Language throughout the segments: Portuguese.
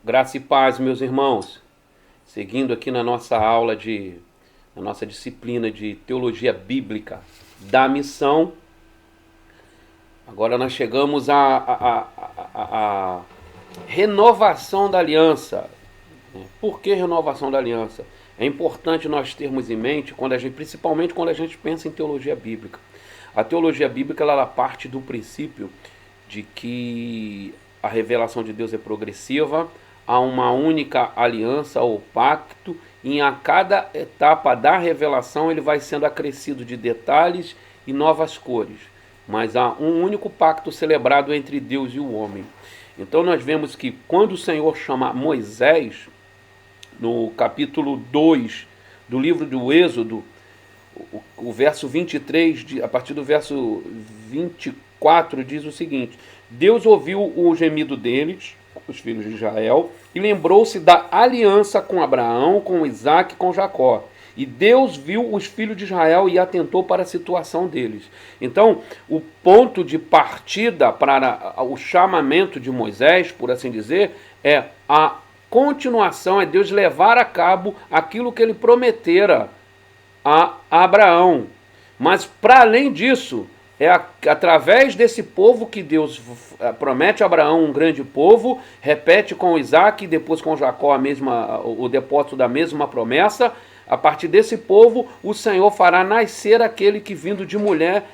Graça e paz, meus irmãos. Seguindo aqui na nossa disciplina de teologia bíblica da missão, agora nós chegamos à renovação da aliança. Por que renovação da aliança? É importante nós termos em mente, principalmente quando a gente pensa em teologia bíblica. A teologia bíblica ela parte do princípio de que a revelação de Deus é progressiva, há uma única aliança ou pacto, e a cada etapa da revelação ele vai sendo acrescido de detalhes e novas cores. Mas há um único pacto celebrado entre Deus e o homem. Então nós vemos que quando o Senhor chama Moisés, no capítulo 2 do livro do Êxodo, o verso 23, a partir do verso 24, diz o seguinte: Deus ouviu o gemido deles, os filhos de Israel, e lembrou-se da aliança com Abraão, com Isaque e com Jacó. E Deus viu os filhos de Israel e atentou para a situação deles. Então, o ponto de partida para o chamamento de Moisés, por assim dizer, é a continuação, é Deus levar a cabo aquilo que ele prometera a Abraão. Mas, para além disso, é através desse povo que Deus promete a Abraão um grande povo, repete com Isaque e depois com Jacó o depósito da mesma promessa. A partir desse povo, o Senhor fará nascer aquele que, vindo de mulher,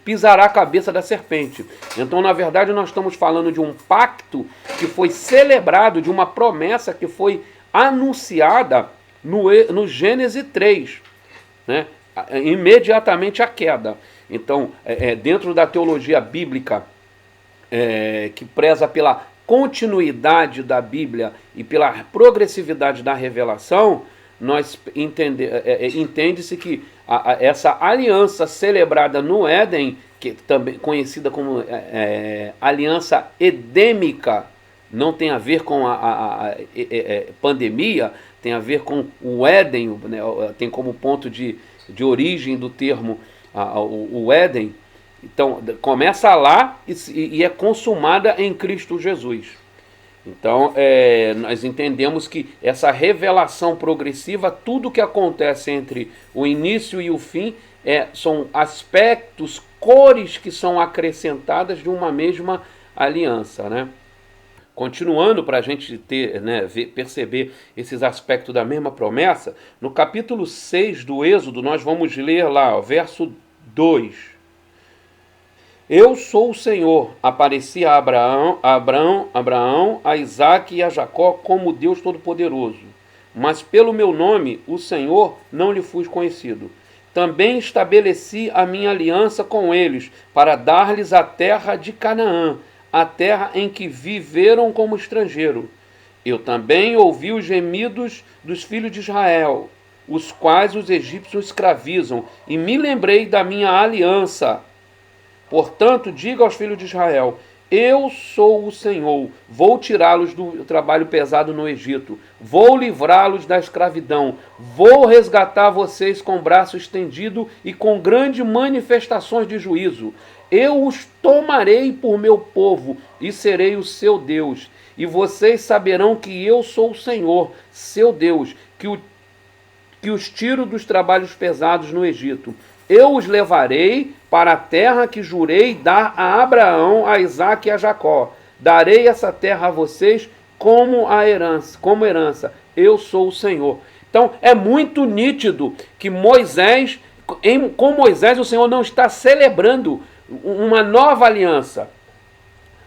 pisará a cabeça da serpente. Então, na verdade, nós estamos falando de um pacto que foi celebrado, de uma promessa que foi anunciada no Gênesis 3, né? Imediatamente a queda. Então, dentro da teologia bíblica, que preza pela continuidade da Bíblia e pela progressividade da revelação, entende-se que essa aliança celebrada no Éden, que também conhecida como aliança edêmica, não tem a ver com a pandemia, tem a ver com o Éden, né, tem como ponto de origem do termo o Éden. Então, começa lá e é consumada em Cristo Jesus. Então, nós entendemos que essa revelação progressiva, tudo que acontece entre o início e o fim, são aspectos, cores que são acrescentadas de uma mesma aliança, né? Continuando para a gente ter, né, perceber esses aspectos da mesma promessa, no capítulo 6 do Êxodo, nós vamos ler lá, verso 2. Eu sou o Senhor, apareci a Abraão, a Isaque e a Jacó como Deus Todo-Poderoso. Mas pelo meu nome, o Senhor, não lhe fui conhecido. Também estabeleci a minha aliança com eles, para dar-lhes a terra de Canaã, a terra em que viveram como estrangeiro. Eu também ouvi os gemidos dos filhos de Israel, os quais os egípcios escravizam, e me lembrei da minha aliança. Portanto, diga aos filhos de Israel: eu sou o Senhor, vou tirá-los do trabalho pesado no Egito, vou livrá-los da escravidão, vou resgatar vocês com o braço estendido e com grandes manifestações de juízo. Eu os tomarei por meu povo e serei o seu Deus, e vocês saberão que eu sou o Senhor, seu Deus, que os tiro dos trabalhos pesados no Egito. Eu os levarei para a terra que jurei dar a Abraão, a Isaque e a Jacó. Darei essa terra a vocês como herança. Eu sou o Senhor. Então é muito nítido que com Moisés o Senhor não está celebrando uma nova aliança.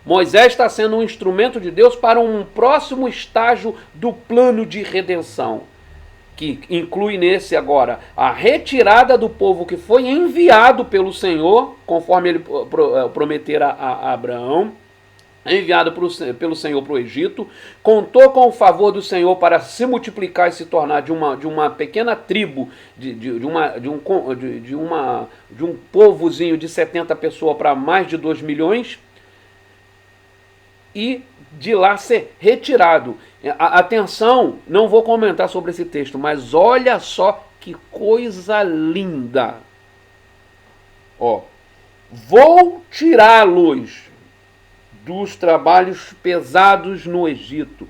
Moisés está sendo um instrumento de Deus para um próximo estágio do plano de redenção, que inclui nesse agora a retirada do povo que foi enviado pelo Senhor, conforme ele prometera a Abraão, enviado pelo Senhor para o Egito, contou com o favor do Senhor para se multiplicar e se tornar de uma pequena tribo, de um povozinho de 70 pessoas para mais de 2 milhões, e de lá ser retirado. Atenção, não vou comentar sobre esse texto, mas olha só que coisa linda. Vou tirá-los dos trabalhos pesados no Egito.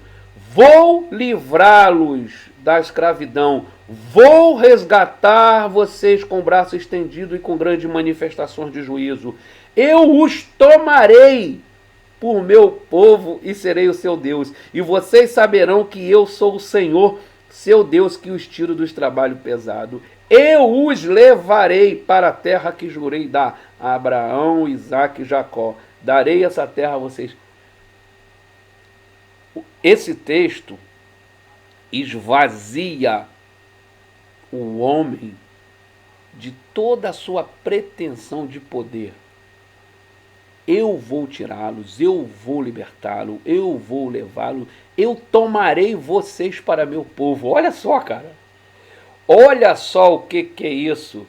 vou livrá-los da escravidão, vou resgatar vocês com o braço estendido e com grandes manifestações de juízo. Eu os tomarei por meu povo e serei o seu Deus. E vocês saberão que eu sou o Senhor, seu Deus, que os tiro dos trabalhos pesados. Eu os levarei para a terra que jurei dar a Abraão, Isaque e Jacó. Darei essa terra a vocês. Esse texto esvazia o homem de toda a sua pretensão de poder. Eu vou tirá-los, eu vou libertá-lo, eu vou levá-lo, eu tomarei vocês para meu povo. Olha só, cara. Olha só o que é isso.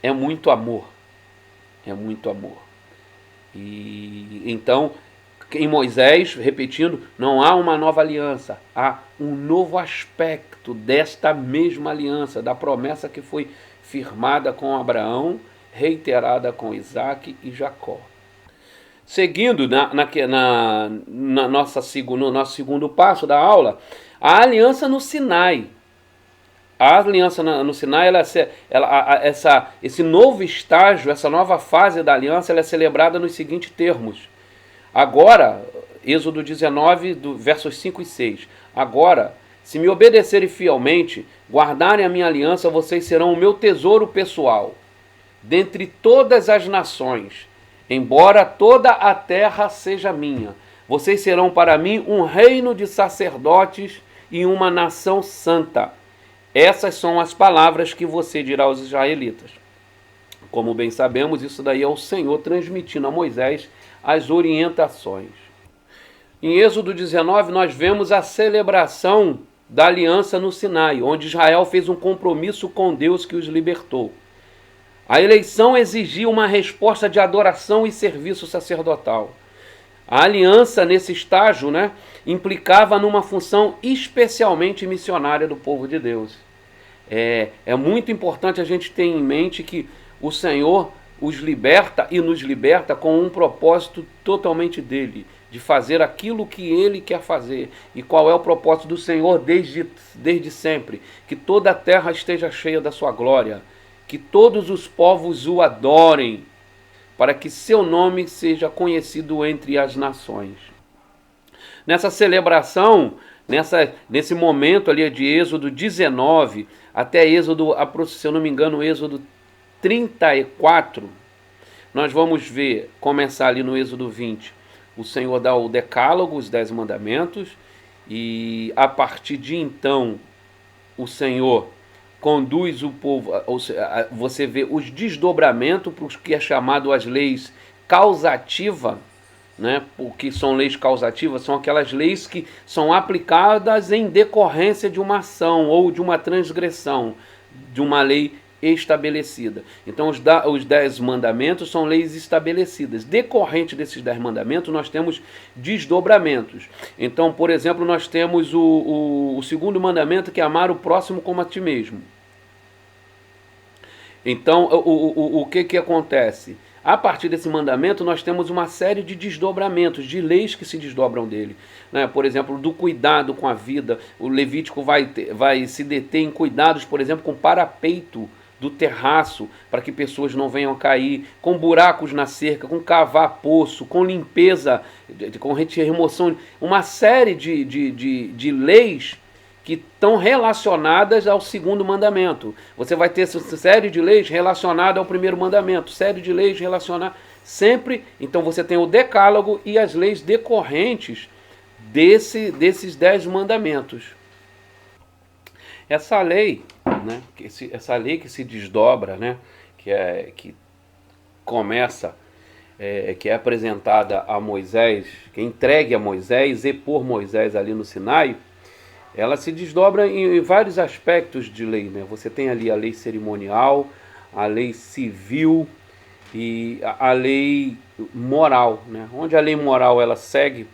É muito amor. É muito amor. E então, em Moisés, repetindo, não há uma nova aliança, há um novo aspecto desta mesma aliança, da promessa que foi firmada com Abraão, reiterada com Isaque e Jacó. Seguindo no nosso segundo passo da aula, a aliança no Sinai. A aliança no Sinai, esse novo estágio, essa nova fase da aliança, ela é celebrada nos seguintes termos. Agora, Êxodo 19, versos 5 e 6. Agora, se me obedecerem fielmente, guardarem a minha aliança, vocês serão o meu tesouro pessoal, dentre todas as nações, embora toda a terra seja minha. Vocês serão para mim um reino de sacerdotes e uma nação santa. Essas são as palavras que você dirá aos israelitas. Como bem sabemos, isso daí é o Senhor transmitindo a Moisés as orientações. Em Êxodo 19, nós vemos a celebração da aliança no Sinai, onde Israel fez um compromisso com Deus que os libertou. A eleição exigia uma resposta de adoração e serviço sacerdotal. A aliança nesse estágio, implicava numa função especialmente missionária do povo de Deus. É muito importante a gente ter em mente que o Senhor os liberta e nos liberta com um propósito totalmente dele, de fazer aquilo que ele quer fazer. E qual é o propósito do Senhor desde sempre? Que toda a terra esteja cheia da sua glória, que todos os povos o adorem, para que seu nome seja conhecido entre as nações. Nessa celebração, nesse momento ali de Êxodo 19 até Êxodo, se eu não me engano, Êxodo 34, nós vamos começar ali no Êxodo 20, o Senhor dá o decálogo, os 10 mandamentos, e a partir de então, o Senhor conduz o povo, você vê os desdobramentos para o que é chamado as leis causativas, O que são leis causativas são aquelas leis que são aplicadas em decorrência de uma ação ou de uma transgressão de uma lei estabelecida. Então os 10 mandamentos são leis estabelecidas. Decorrente desses 10 mandamentos nós temos desdobramentos. Então, por exemplo, nós temos o segundo mandamento, que é amar o próximo como a ti mesmo. Então o que acontece? A partir desse mandamento nós temos uma série de desdobramentos, de leis que se desdobram dele. Por exemplo, do cuidado com a vida. O Levítico vai se deter em cuidados, por exemplo, com parapeito do terraço, para que pessoas não venham a cair, com buracos na cerca, com cavar poço, com limpeza, com remoção, uma série de leis que estão relacionadas ao segundo mandamento. Você vai ter essa série de leis relacionadas ao primeiro mandamento, série de leis relacionadas sempre. Então você tem o decálogo e as leis decorrentes desses 10 mandamentos. Essa lei, essa lei que se desdobra, que começa, que é apresentada a Moisés, que é entregue a Moisés e por Moisés ali no Sinai, ela se desdobra em vários aspectos de lei. Você tem ali a lei cerimonial, a lei civil e a lei moral. Onde a lei moral ela segue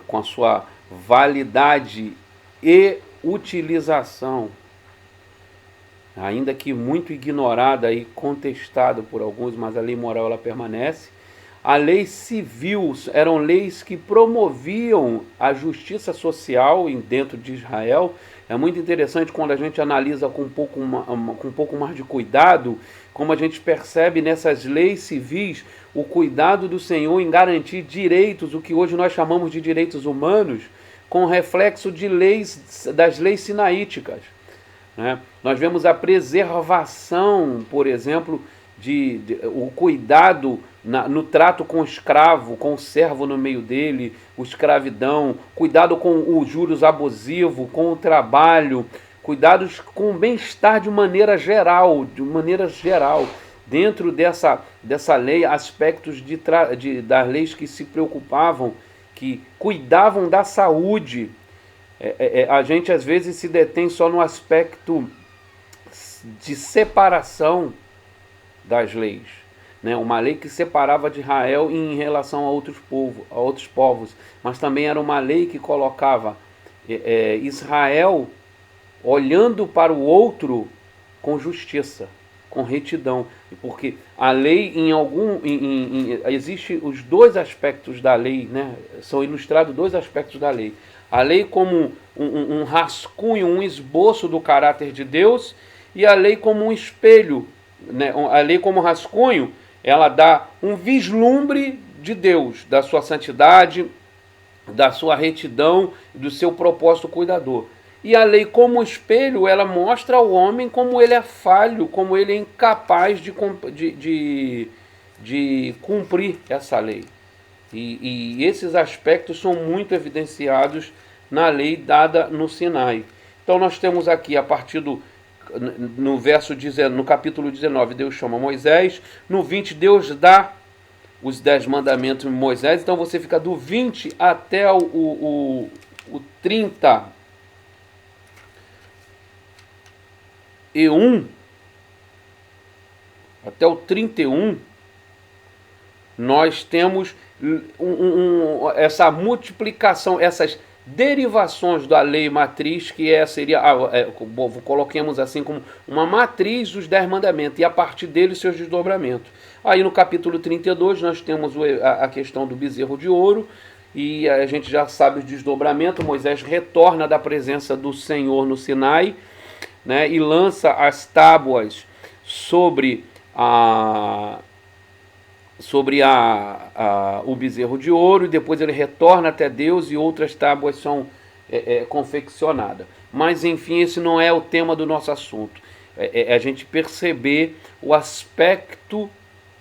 com a sua validade e utilização, ainda que muito ignorada e contestada por alguns, mas a lei moral ela permanece. a lei civil, eram leis que promoviam a justiça social dentro de Israel. É muito interessante quando a gente analisa com um pouco mais de cuidado, como a gente percebe nessas leis civis o cuidado do Senhor em garantir direitos, o que hoje nós chamamos de direitos humanos, com reflexo de das leis sinaíticas, né? Nós vemos a preservação, por exemplo, o cuidado no trato com o escravo, com o servo no meio dele, o escravidão, cuidado com os juros abusivos, com o trabalho, cuidados com o bem-estar de maneira geral, dentro dessa lei, aspectos das leis que se preocupavam, que cuidavam da saúde. A gente às vezes se detém só no aspecto de separação das leis, né? Uma lei que separava de Israel em relação a outros povos, mas também era uma lei que colocava Israel olhando para o outro com justiça, com retidão, porque a lei existe os dois aspectos da lei, né? São ilustrados dois aspectos da lei. A lei como um rascunho, um esboço do caráter de Deus, e a lei como um espelho, né? A lei como rascunho, ela dá um vislumbre de Deus, da sua santidade, da sua retidão, do seu propósito cuidador. E a lei como espelho, ela mostra ao homem como ele é falho, como ele é incapaz de cumprir essa lei. E esses aspectos são muito evidenciados na lei dada no Sinai. Então nós temos aqui, a partir no capítulo 19, Deus chama Moisés. No 20, Deus dá os 10 mandamentos de Moisés. Então você fica do 20 até o 31, até o 31, nós temos essa multiplicação, essas derivações da lei matriz, que coloquemos assim como uma matriz dos 10 mandamentos, e a partir deles seus desdobramentos. Aí no capítulo 32 nós temos a questão do bezerro de ouro, e a gente já sabe o desdobramento. Moisés retorna da presença do Senhor no Sinai, né, e lança as tábuas sobre o bezerro de ouro, e depois ele retorna até Deus e outras tábuas são confeccionadas. Mas enfim, esse não é o tema do nosso assunto. A gente perceber o aspecto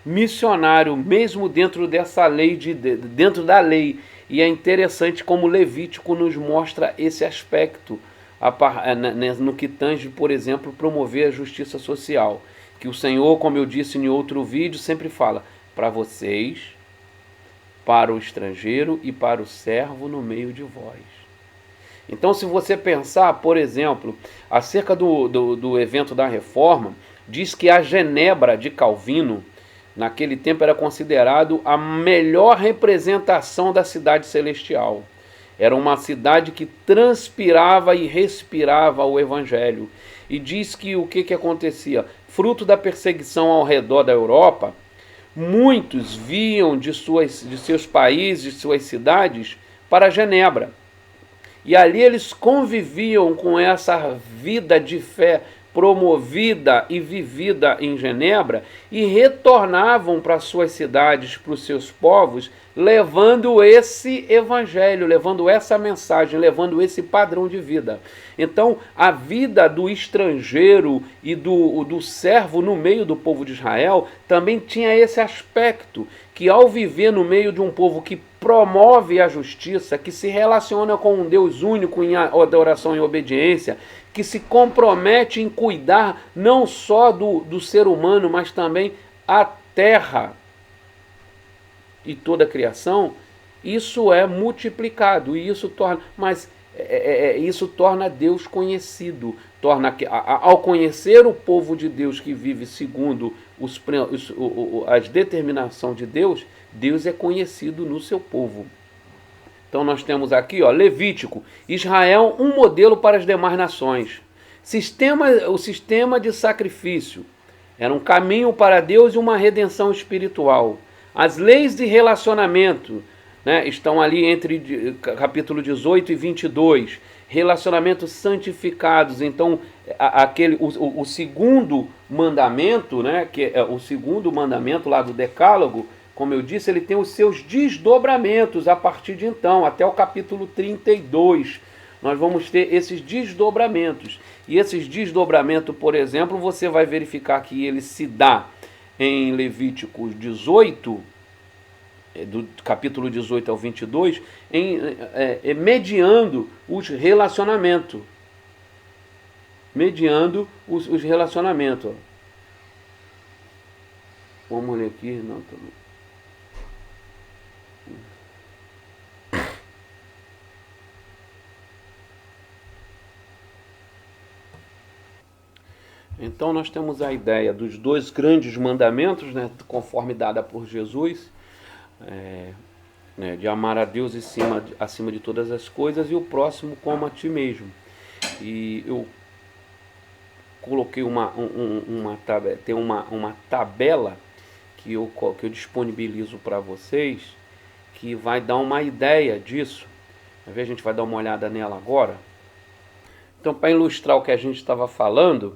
missionário, mesmo dentro dessa lei, dentro da lei. E é interessante como Levítico nos mostra esse aspecto, no que tange, por exemplo, promover a justiça social. Que o Senhor, como eu disse em outro vídeo, sempre fala: para vocês, para o estrangeiro e para o servo no meio de vós. Então, se você pensar, por exemplo, acerca do evento da Reforma, diz que a Genebra de Calvino, naquele tempo, era considerado a melhor representação da cidade celestial. Era uma cidade que transpirava e respirava o Evangelho. E diz que o que acontecia? Fruto da perseguição ao redor da Europa, muitos viam de seus países, de suas cidades, para Genebra. E ali eles conviviam com essa vida de fé promovida e vivida em Genebra, e retornavam para suas cidades, para os seus povos, levando esse evangelho, levando essa mensagem, levando esse padrão de vida. Então, a vida do estrangeiro e do servo no meio do povo de Israel também tinha esse aspecto, que ao viver no meio de um povo que promove a justiça, que se relaciona com um Deus único em adoração e obediência, que se compromete em cuidar não só do ser humano, mas também a terra e toda a criação, isso é multiplicado, e isso torna Deus conhecido. Ao conhecer o povo de Deus que vive segundo as determinações de Deus, Deus é conhecido no seu povo. Então nós temos aqui, Levítico, Israel, um modelo para as demais nações. O sistema de sacrifício era um caminho para Deus e uma redenção espiritual. As leis de relacionamento, né, estão ali entre capítulo 18 e 22. Relacionamentos santificados. Então, o segundo mandamento, né, que é o segundo mandamento lá do Decálogo, como eu disse, ele tem os seus desdobramentos a partir de então, até o capítulo 32. Nós vamos ter esses desdobramentos. E esses desdobramentos, por exemplo, você vai verificar que ele se dá em Levíticos 18, do capítulo 18 ao 22, mediando os relacionamentos. Mediando os relacionamentos. Vamos ler aqui. Não, tô... Então nós temos a ideia dos dois grandes mandamentos, né, conforme dada por Jesus, né, de amar a Deus acima de todas as coisas e o próximo como a ti mesmo. E eu coloquei uma tabela que eu disponibilizo para vocês, que vai dar uma ideia disso. A gente vai dar uma olhada nela agora. Então, para ilustrar o que a gente estava falando,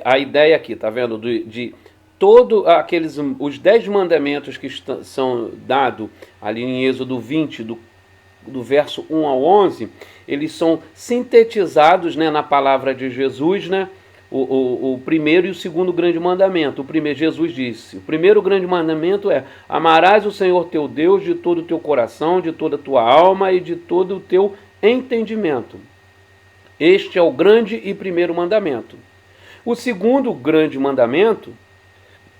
a ideia aqui, tá vendo? De todos os 10 mandamentos que são dados ali em Êxodo 20, do verso 1 ao 11, eles são sintetizados, né, na palavra de Jesus, né? O primeiro e o segundo grande mandamento. O primeiro, Jesus disse, o primeiro grande mandamento é: amarás o Senhor teu Deus de todo o teu coração, de toda a tua alma e de todo o teu entendimento. Este é o grande e primeiro mandamento. O segundo grande mandamento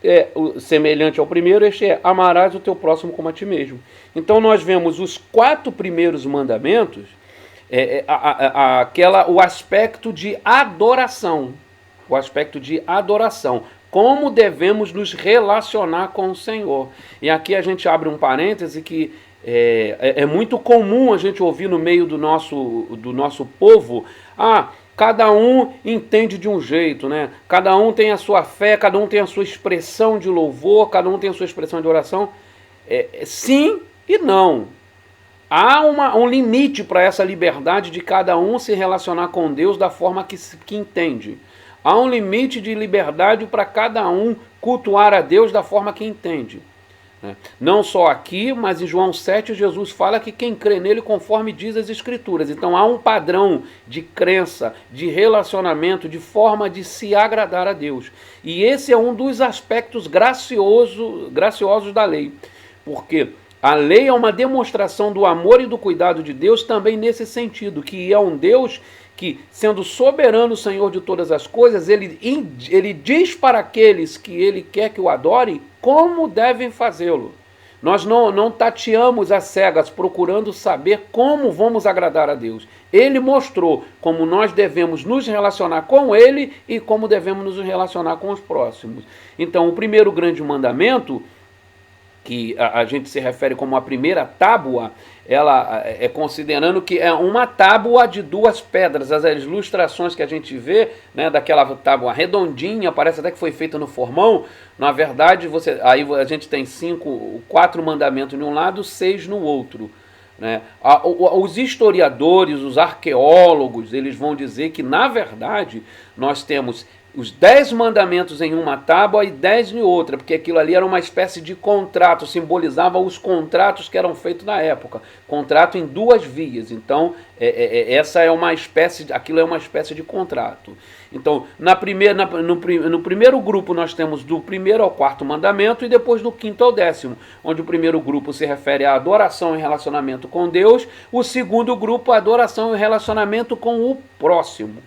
é semelhante ao primeiro, este é: amarás o teu próximo como a ti mesmo. Então nós vemos os 4 primeiros mandamentos, o aspecto de adoração. O aspecto de adoração. Como devemos nos relacionar com o Senhor. E aqui a gente abre um parêntese que é muito comum a gente ouvir no meio do nosso povo: cada um entende de um jeito, né? Cada um tem a sua fé, cada um tem a sua expressão de louvor, cada um tem a sua expressão de oração. Sim e não. Há um limite para essa liberdade de cada um se relacionar com Deus da forma que entende. Há um limite de liberdade para cada um cultuar a Deus da forma que entende. Não só aqui, mas em João 7, Jesus fala que quem crê nele conforme diz as Escrituras. Então há um padrão de crença, de relacionamento, de forma de se agradar a Deus. E esse é um dos aspectos graciosos da lei. Porque a lei é uma demonstração do amor e do cuidado de Deus também nesse sentido, que é um Deus que, sendo soberano Senhor de todas as coisas, ele diz para aqueles que ele quer que o adorem como devem fazê-lo. Nós não tateamos às cegas procurando saber como vamos agradar a Deus. Ele mostrou como nós devemos nos relacionar com ele e como devemos nos relacionar com os próximos. Então, o primeiro grande mandamento, que a gente se refere como a primeira tábua, ela é considerando que é uma tábua de 2 pedras. As ilustrações que a gente vê, né, daquela tábua redondinha, parece até que foi feita no formão. Na verdade, aí a gente tem 4 mandamentos de um lado, 6 no outro. Né? Os historiadores, os arqueólogos, eles vão dizer que, na verdade, nós temos os 10 mandamentos em uma tábua e 10 em outra, porque aquilo ali era uma espécie de contrato, simbolizava os contratos que eram feitos na época, contrato em 2 vias. Então, aquilo é uma espécie de contrato. Então, no primeiro grupo nós temos do 1º ao 4º mandamento e depois do 5º ao 10º, onde o primeiro grupo se refere à adoração e relacionamento com Deus, o segundo grupo à adoração e relacionamento com o próximo.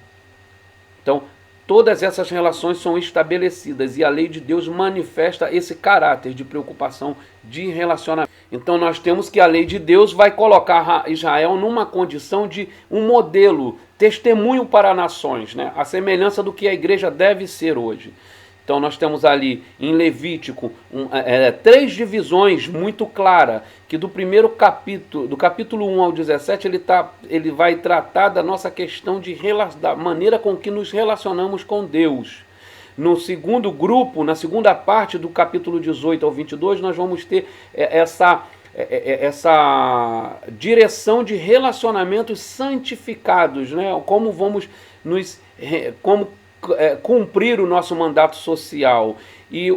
Então, todas essas relações são estabelecidas e a lei de Deus manifesta esse caráter de preocupação de relacionamento. Então nós temos que a lei de Deus vai colocar Israel numa condição de um modelo, testemunho para nações, né? A semelhança do que a igreja deve ser hoje. Então nós temos ali em Levítico 3 divisões muito claras, que do capítulo 1 ao 17, ele vai tratar da nossa questão da maneira com que nos relacionamos com Deus. No segundo grupo, na segunda parte do capítulo 18 ao 22, nós vamos ter essa direção de relacionamentos santificados, né? Como vamos como cumprir o nosso mandato social e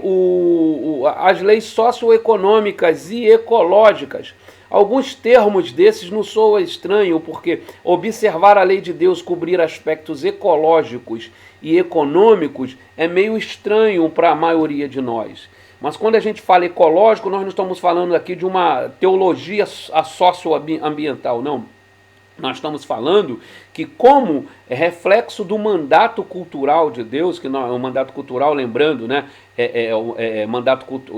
as leis socioeconômicas e ecológicas. Alguns termos desses não soam estranho, porque observar a lei de Deus cobrir aspectos ecológicos e econômicos é meio estranho para a maioria de nós. Mas quando a gente fala ecológico, nós não estamos falando aqui de uma teologia socioambiental, não. Nós estamos falando que, como reflexo do mandato cultural de Deus, que não, o mandato cultural, lembrando, né,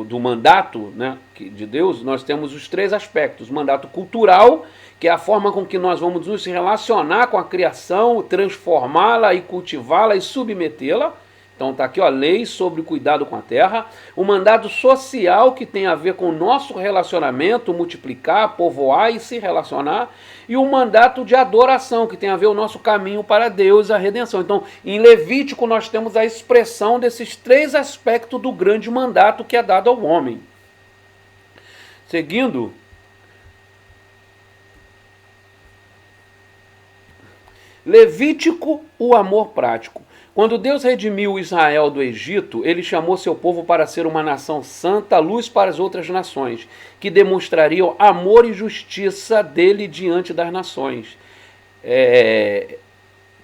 do mandato, né, de Deus, nós temos os três aspectos. O mandato cultural, que é a forma com que nós vamos nos relacionar com a criação, transformá-la e cultivá-la e submetê-la. Então está aqui, ó, leis sobre o cuidado com a terra. O mandato social, que tem a ver com o nosso relacionamento, multiplicar, povoar e se relacionar. E o mandato de adoração, que tem a ver com o nosso caminho para Deus, a redenção. Então, em Levítico, nós temos a expressão desses três aspectos do grande mandato que é dado ao homem. Seguindo, Levítico, o amor prático. Quando Deus redimiu Israel do Egito, ele chamou seu povo para ser uma nação santa, luz para as outras nações, que demonstrariam amor e justiça dele diante das nações.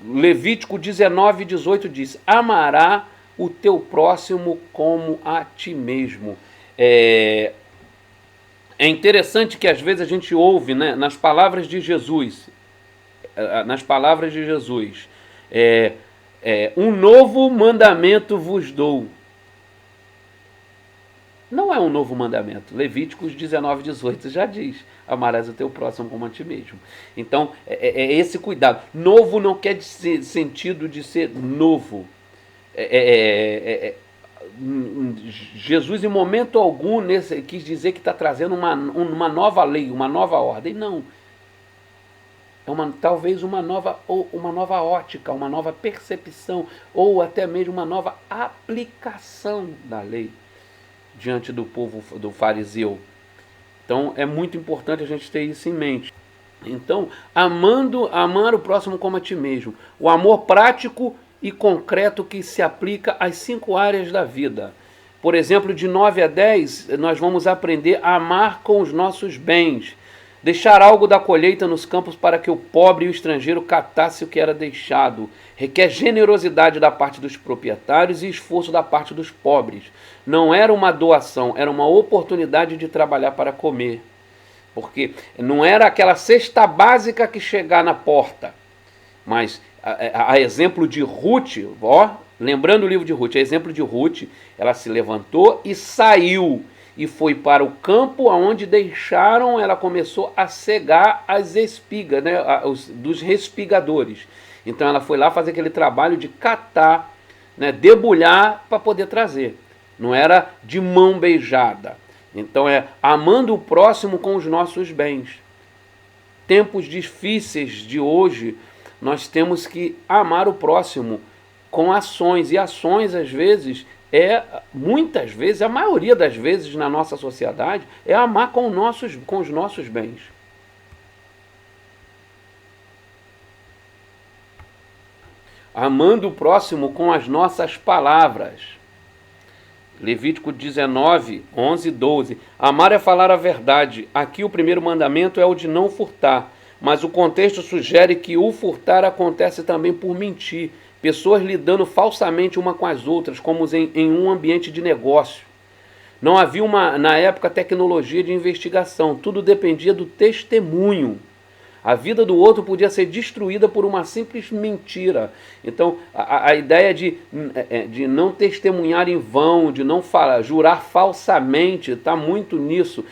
Levítico 19:18 diz: amará o teu próximo como a ti mesmo. É interessante que às vezes a gente ouve, né, nas palavras de Jesus, um novo mandamento vos dou. Não é um novo mandamento. Levíticos 19:18 já diz: amarás o teu próximo como a ti mesmo. Então, é esse cuidado. Novo não quer dizer sentido de ser novo. Jesus, em momento algum, quis dizer que está trazendo uma nova lei, uma nova ordem. Não. Talvez uma nova ótica, uma nova percepção, ou até mesmo uma nova aplicação da lei diante do povo do fariseu. Então é muito importante a gente ter isso em mente. Então, amar o próximo como a ti mesmo. O amor prático e concreto que se aplica às 5 áreas da vida. Por exemplo, de 9 a 10, nós vamos aprender a amar com os nossos bens. Deixar algo da colheita nos campos para que o pobre e o estrangeiro catasse o que era deixado. Requer generosidade da parte dos proprietários e esforço da parte dos pobres. Não era uma doação, era uma oportunidade de trabalhar para comer. Porque não era aquela cesta básica que chegar na porta. Mas, a exemplo de Ruth, lembrando o livro de Ruth, a exemplo de Ruth, ela se levantou e saiu. E foi para o campo onde deixaram, ela começou a cegar as espigas, né, dos respigadores. Então ela foi lá fazer aquele trabalho de catar, né, debulhar para poder trazer. Não era de mão beijada. Então amando o próximo com os nossos bens. Tempos difíceis de hoje, nós temos que amar o próximo com ações. E ações, às vezes, muitas vezes, a maioria das vezes na nossa sociedade, é amar com os nossos bens. Amando o próximo com as nossas palavras. Levítico 19, 11 e 12. Amar é falar a verdade. Aqui o primeiro mandamento é o de não furtar, mas o contexto sugere que o furtar acontece também por mentir. Pessoas lidando falsamente uma com as outras, como em um ambiente de negócio. Não havia, na época, tecnologia de investigação. Tudo dependia do testemunho. A vida do outro podia ser destruída por uma simples mentira. Então, a ideia de não testemunhar em vão, de não jurar falsamente, está muito nisso.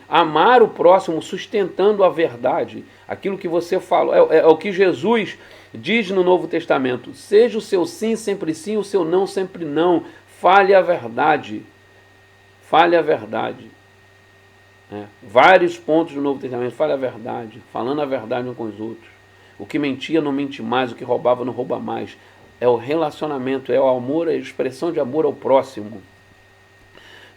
Amar o próximo sustentando a verdade. Aquilo que você falou, é o que Jesus diz no Novo Testamento: seja o seu sim sempre sim, o seu não sempre não. Fale a verdade. Fale a verdade. Vários pontos do Novo Testamento: fale a verdade, falando a verdade uns com os outros. O que mentia não mente mais, o que roubava não rouba mais. É o relacionamento, é o amor, é a expressão de amor ao próximo.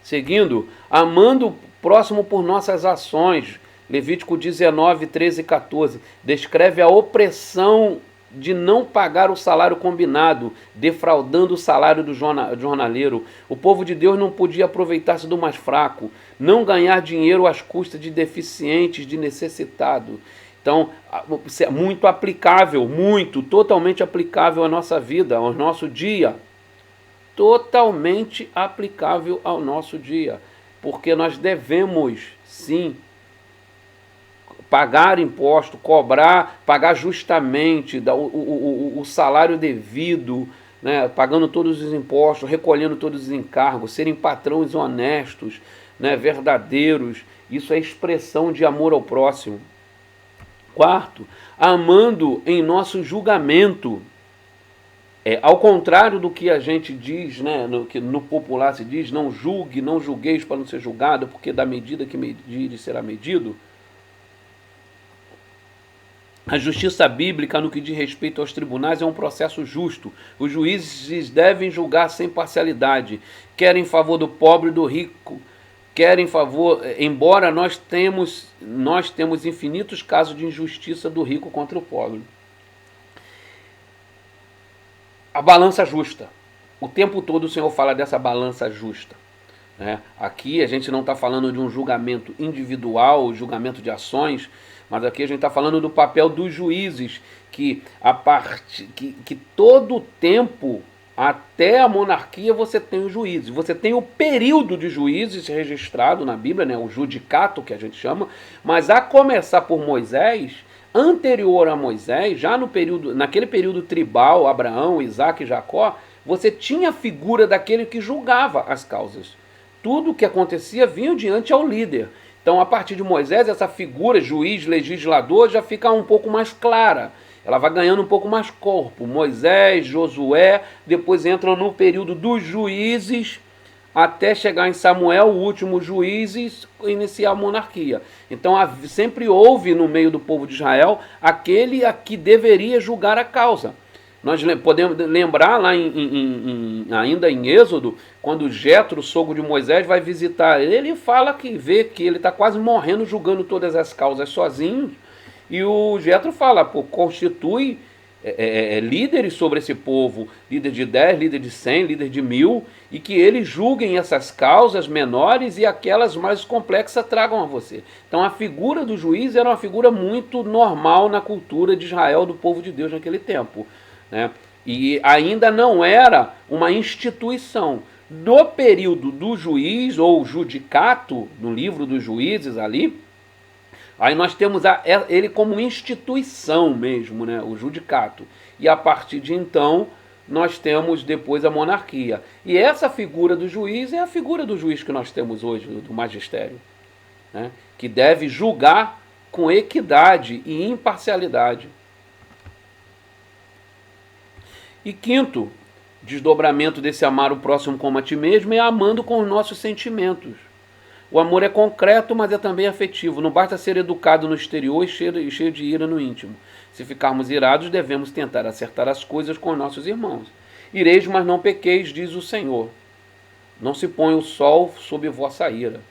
Seguindo, amando o próximo por nossas ações. Levítico 19, 13 e 14. Descreve a opressão de não pagar o salário combinado, defraudando o salário do jornaleiro. O povo de Deus não podia aproveitar-se do mais fraco, não ganhar dinheiro às custas de deficientes, de necessitado. Então, muito aplicável, totalmente aplicável à nossa vida, ao nosso dia. Totalmente aplicável ao nosso dia. Porque nós devemos, sim, pagar imposto, pagar justamente o salário devido, né, pagando todos os impostos, recolhendo todos os encargos, serem patrões honestos, né, verdadeiros. Isso é expressão de amor ao próximo. Quarto, amando em nosso julgamento. Ao contrário do que a gente diz, né, que no popular se diz, não julgue, não julgueis para não ser julgado, porque da medida que medires será medido. A justiça bíblica, no que diz respeito aos tribunais, é um processo justo. Os juízes devem julgar sem parcialidade, quer em favor do pobre e do rico, quer em favor, embora nós temos infinitos casos de injustiça do rico contra o pobre. A balança justa. O tempo todo o Senhor fala dessa balança justa. Né? Aqui a gente não está falando de um julgamento individual, julgamento de ações, mas aqui a gente está falando do papel dos juízes, que todo o tempo, até a monarquia, você tem os juízes. Você tem o período de juízes registrado na Bíblia, né? O judicato, que a gente chama, mas a começar por Moisés, anterior a Moisés, já naquele período tribal, Abraão, Isaac e Jacó, você tinha a figura daquele que julgava as causas. Tudo o que acontecia vinha diante ao líder. Então, a partir de Moisés, essa figura, juiz, legislador, já fica um pouco mais clara. Ela vai ganhando um pouco mais corpo. Moisés, Josué, depois entram no período dos juízes, até chegar em Samuel, o último juiz, e iniciar a monarquia. Então, sempre houve no meio do povo de Israel aquele a que deveria julgar a causa. Nós podemos lembrar lá ainda em Êxodo, quando Jetro, sogro de Moisés, vai visitar ele, ele fala que vê que ele está quase morrendo julgando todas as causas sozinho, e o Jetro fala, constitui líderes sobre esse povo, líder de 10, líder de 100, líder de 1000, e que eles julguem essas causas menores e aquelas mais complexas tragam a você. Então a figura do juiz era uma figura muito normal na cultura de Israel, do povo de Deus naquele tempo. Né? E ainda não era uma instituição. Do período do juiz ou judicato, no livro dos juízes ali, aí nós temos ele como instituição mesmo, né? O judicato. E a partir de então, nós temos depois a monarquia. E essa figura do juiz é a figura do juiz que nós temos hoje, do magistério, né? Que deve julgar com equidade e imparcialidade. E quinto, desdobramento desse amar o próximo como a ti mesmo é amando com os nossos sentimentos. O amor é concreto, mas é também afetivo. Não basta ser educado no exterior e cheio de ira no íntimo. Se ficarmos irados, devemos tentar acertar as coisas com nossos irmãos. Ireis, mas não pequeis, diz o Senhor. Não se põe o sol sob vossa ira.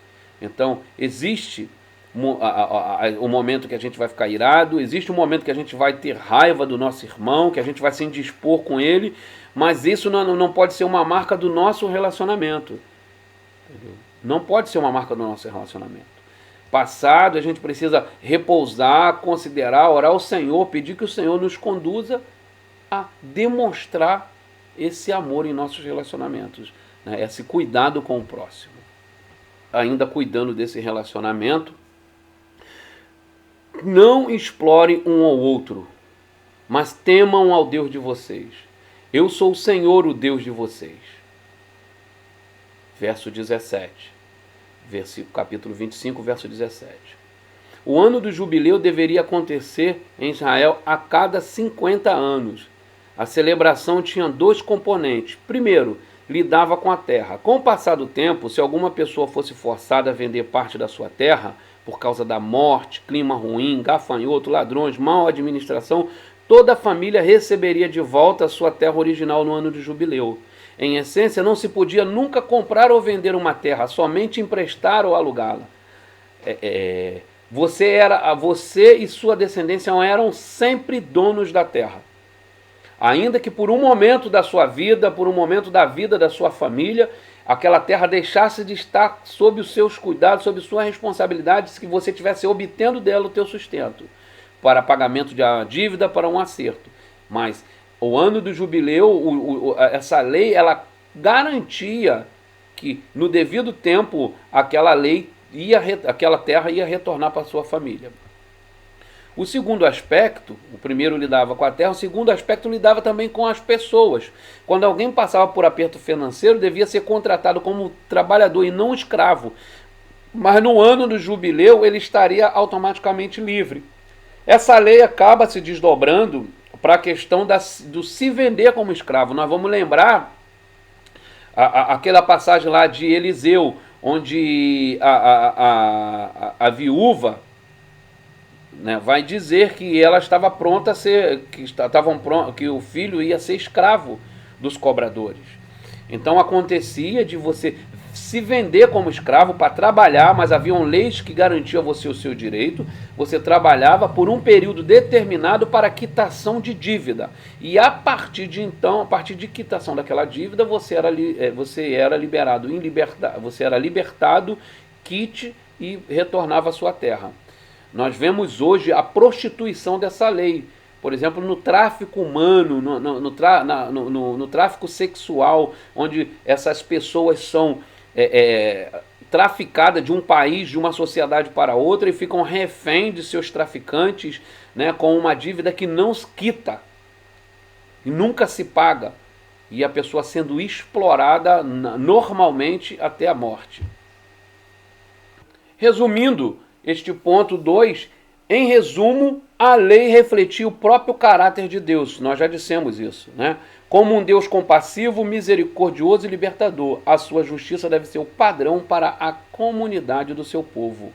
Então, existe o momento que a gente vai ficar irado, existe um momento que a gente vai ter raiva do nosso irmão, que a gente vai se indispor com ele, mas isso não pode ser uma marca do nosso relacionamento. Entendeu? Não pode ser uma marca do nosso relacionamento. Passado, a gente precisa repousar, considerar, orar ao Senhor, pedir que o Senhor nos conduza a demonstrar esse amor em nossos relacionamentos, né? Esse cuidado com o próximo. Ainda cuidando desse relacionamento, não explorem um ao outro, mas temam ao Deus de vocês. Eu sou o Senhor, o Deus de vocês. Verso 17. Capítulo 25, verso 17. O ano do jubileu deveria acontecer em Israel a cada 50 anos. A celebração tinha dois componentes. Primeiro, lidava com a terra. Com o passar do tempo, se alguma pessoa fosse forçada a vender parte da sua terra, por causa da morte, clima ruim, gafanhoto, ladrões, mal administração, toda a família receberia de volta a sua terra original no ano de jubileu. Em essência, não se podia nunca comprar ou vender uma terra, somente emprestar ou alugá-la. Você e sua descendência eram sempre donos da terra. Ainda que por um momento da sua vida, por um momento da vida da sua família, aquela terra deixasse de estar sob os seus cuidados, sob sua responsabilidade, que você estivesse obtendo dela o teu sustento, para pagamento de dívida, para um acerto. Mas o ano do jubileu, essa lei, ela garantia que no devido tempo aquela terra ia retornar para a sua família. O segundo aspecto, o primeiro lidava com a terra, o segundo aspecto lidava também com as pessoas. Quando alguém passava por aperto financeiro, devia ser contratado como trabalhador e não escravo. Mas no ano do jubileu, ele estaria automaticamente livre. Essa lei acaba se desdobrando para a questão do se vender como escravo. Nós vamos lembrar aquela passagem lá de Eliseu, onde a viúva, né, vai dizer que ela estava pronta a ser, que o filho ia ser escravo dos cobradores. Então acontecia de você se vender como escravo para trabalhar, mas haviam leis que garantiam a você o seu direito. Você trabalhava por um período determinado para quitação de dívida. E a partir de então, a partir de quitação daquela dívida, você era libertado, quite e retornava à sua terra. Nós vemos hoje a prostituição dessa lei. Por exemplo, no tráfico humano, no tráfico sexual, onde essas pessoas são traficadas de um país, de uma sociedade para outra, e ficam refém de seus traficantes, né, com uma dívida que não se quita e nunca se paga, e a pessoa sendo explorada normalmente até a morte. Resumindo este ponto 2, em resumo, a lei refletia o próprio caráter de Deus, nós já dissemos isso, né? Como um Deus compassivo, misericordioso e libertador, a sua justiça deve ser o padrão para a comunidade do seu povo,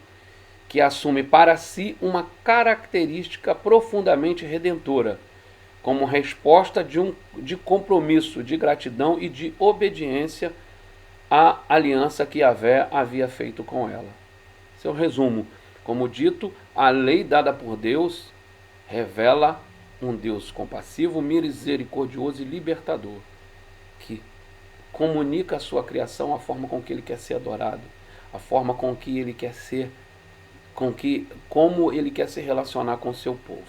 que assume para si uma característica profundamente redentora, como resposta de compromisso, de gratidão e de obediência à aliança que Yahvé havia feito com ela. Esse é o resumo. Como dito, a lei dada por Deus revela um Deus compassivo, misericordioso e libertador, que comunica a sua criação, a forma com que ele quer ser adorado, a forma com que ele quer ser, como ele quer se relacionar com o seu povo.